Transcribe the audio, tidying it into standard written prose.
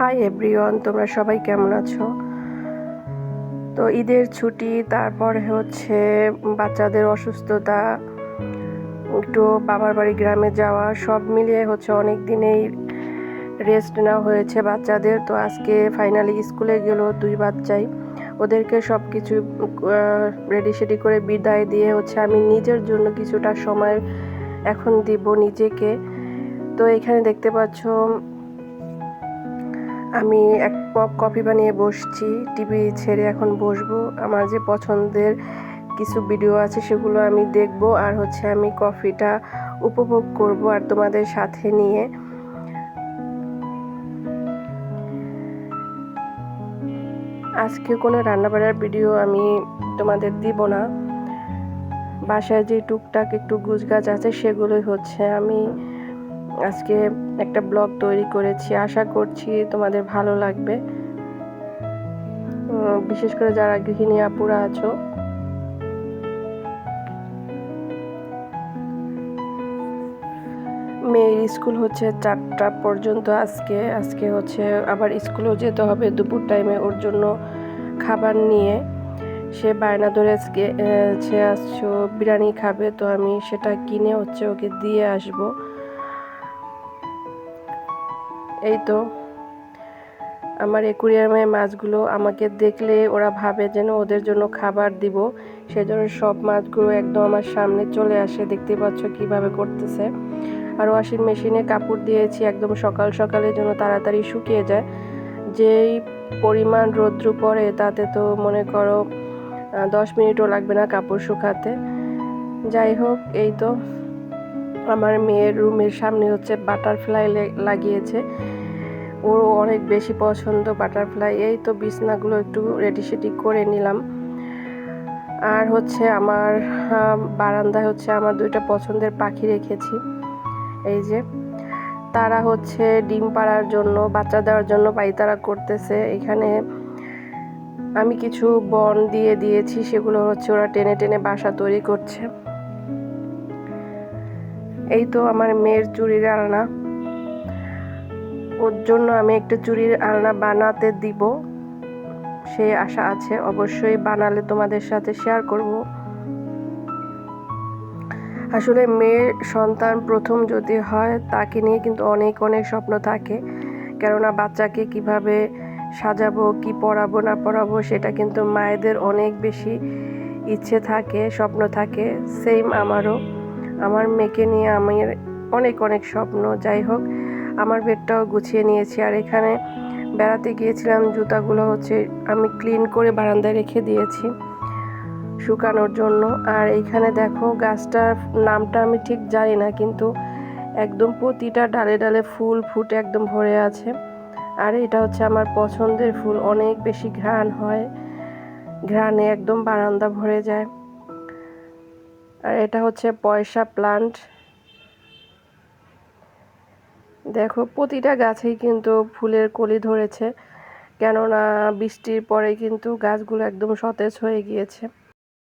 Hi everyone, তোমরা সবাই কেমন আছো? তো ঈদের ছুটি, তারপরে হচ্ছে বাচ্চাদের অসুস্থতা, একটু বাবার বাড়ি গ্রামে যাওয়া, সব মিলিয়ে হচ্ছে অনেক দিনেই রেস্ট নেওয়া হয়েছে বাচ্চাদের। তো আজকে ফাইনালি স্কুলে গেল দুই বাচ্চাই, ওদেরকে সব কিছু রেডি সেডি করে বিদায় দিয়ে হচ্ছে আমি নিজের জন্য কিছুটা সময় এখন দিব নিজেকে। তো এখানে দেখতে পাচ্ছ আমি এক কাপ কফি বানিয়ে বসছি, টিভি ছেড়ে এখন বসবো। আমার যে পছন্দের কিছু ভিডিও আছে সেগুলো আমি দেখব, আর হচ্ছে আমি কফিটা উপভোগ করব আর তোমাদের সাথে নিয়ে। আজকে কোনো রান্নাবাড়ার ভিডিও আমি তোমাদের দিব না, বাসায় যে টুকটাক একটু গুছগাছ আছে সেগুলোই হচ্ছে আমি আজকে একটা ব্লগ তৈরি করেছি। আশা করছি তোমাদের ভালো লাগবে, বিশেষ করে যারা গৃহিণী আপুরা আছো। মেয়ের স্কুল হচ্ছে 4টা পর্যন্ত আজকে হচ্ছে আবার স্কুলেও যেতে হবে দুপুর টাইমে, ওর জন্য খাবার নিয়ে সে বায়না ধরে সে আসছো বিরিয়ানি খাবে, তো আমি সেটা কিনে হচ্ছে ওকে দিয়ে আসব। এই তো আমার অ্যাকুরিয়ামের মাছগুলো আমাকে দেখলে ওরা ভাবে যেন ওদের জন্য খাবার দিব, সেজন্য সব মাছগুলো একদম আমার সামনে চলে আসে। দেখতে পাচ্ছ কিভাবে করতেছে। আর ওয়াশিং মেশিনে কাপড় দিয়েছি একদম সকাল সকালের জন্য তাড়াতাড়ি শুকিয়ে যায়। যেই পরিমাণ রৌদ্র পড়ে তাতে তো মনে করো 10 মিনিটও লাগবে না কাপড় শুকাতে। যাই হোক, এই তো আমার মেয়ের রুমের সামনে হচ্ছে বাটারফ্লাই লাগিয়েছে, ওর অনেক বেশি পছন্দ বাটারফ্লাই। এই তো বিছনাগুলো একটু রেডি সেডি করে নিলাম। আর হচ্ছে আমার বারান্দায় হচ্ছে আমার 2টা পছন্দের পাখি রেখেছি। এই যে তারা হচ্ছে ডিম পাড়ার জন্য, বাচ্চা দেওয়ার জন্য পায়তারা করতেছে। এখানে আমি কিছু বন দিয়ে দিয়েছি, সেগুলো হচ্ছে ওরা টেনে টেনে বাসা তৈরি করছে। এই তো আমার মেয়ের চুড়ির আলনা, ওর জন্য আমি একটা চুড়ির আলনা বানাতে দিব, সেই আশা আছে। অবশ্যই বানালে তোমাদের সাথে শেয়ার করব। আসলে মেয়ের সন্তান প্রথম যদি হয় তাকে নিয়ে কিন্তু অনেক অনেক স্বপ্ন থাকে, কেননা বাচ্চাকে কিভাবে সাজাবো, কি পড়াবো না পড়াবো, সেটা কিন্তু মায়েদের অনেক বেশি ইচ্ছে থাকে, স্বপ্ন থাকে। সেম আমারও, আমার মেয়েকে নিয়ে আমার অনেক অনেক স্বপ্ন। যাই হোক, আমার বেডটাও গুছিয়ে নিয়েছি। আর এখানে বেড়াতে গিয়েছিলাম, জুতাগুলো হচ্ছে আমি ক্লিন করে বারান্দায় রেখে দিয়েছি শুকানোর জন্য। আর এইখানে দেখো গাছটার নামটা আমি ঠিক জানি না, কিন্তু একদম প্রতিটা ডালে ডালে ফুল ফুটে একদম ভরে আছে। আর এটা হচ্ছে আমার পছন্দের ফুল, অনেক বেশি ঘ্রাণ হয়, ঘ্রাণে একদম বারান্দা ভরে যায়। আর এটা হচ্ছে পয়সা প্লান্ট। দেখো প্রতিটা গাছেই কিন্তু ফুলের কলি ধরেছে, কেননা বৃষ্টির পরে কিন্তু গাছগুলো একদম সতেজ হয়ে গিয়েছে।